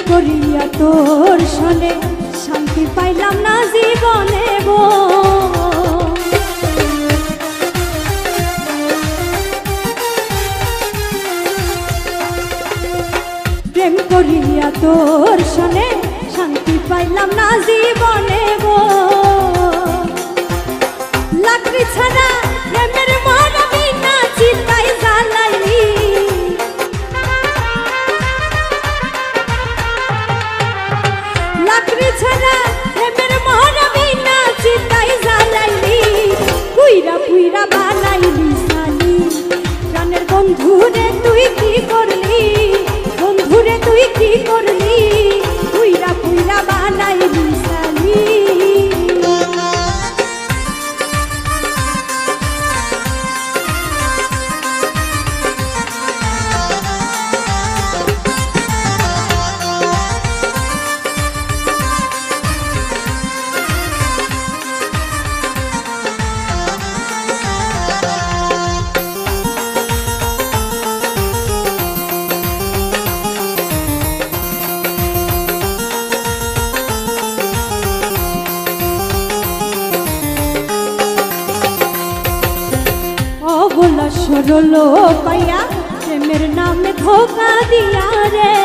করিয়া তোর সনে শান্তি পাইলাম না জীবনে গো। প্রেম করিয়া তোর সনে শান্তি পাইলাম না জীবনে গো। লাকড়ি ছাড়া প্রেমের মরবি না চিতাই জ্বালাইলি। লাকড়ি ছাড়া প্রেমের মরবি না চিতাই জ্বালাইলি। পুইরা পুইরা বানাইলি সালি প্রাণের বন্ধুরে তুই কি করলি? বন্ধুরে তুই কি করলি? পুইরা পুইরা বানাইলি সালি। অবলা সরল পাইয়া প্রেমের নামে ধোকা দিয়া রে।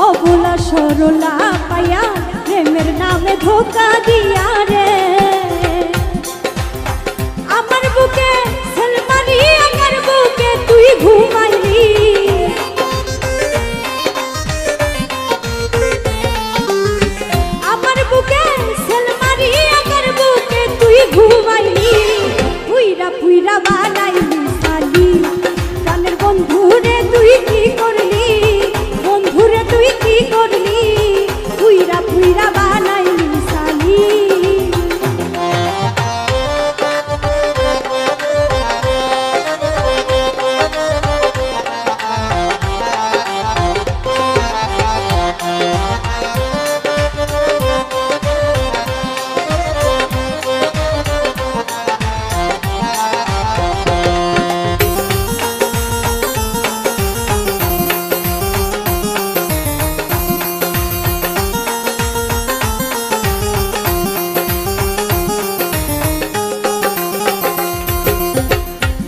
অবলা সরলা পাইয়া প্রেমের নামে ধোকা দিয়া রে। আমার বুকে সেল মারি আমার বুকে তুই ঘুমাইলি। পুইরা পুইরা বানাইলি সালি প্রাণের বন্ধুরে তুই কি করলি? বন্ধুরে তুই কি করলি? পুইরা পুইরা বানাইলি সালি।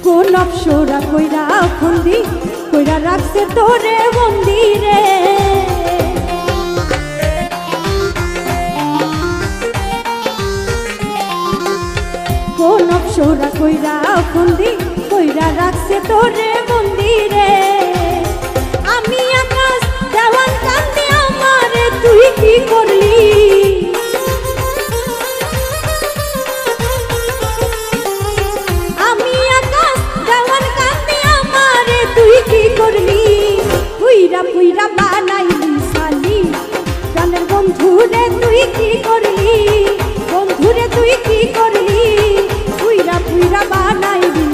কোন অপসরা কইরা ফন্দি কইরা রাখছে তোরে মন্দিরে। কোন অপসরা কইরা ফন্দি কইরা রাখছে তোরে মন্দিরে। আমি আকাশ দেওয়ান কান্দি আমারে তুই কি করলি? পুইরা পুইরা বানাইলি সালি প্রাণের বন্ধুরে তুই কি করলি? বন্ধুরে তুই কি করলি? পুইরা পুইরা বানাইলি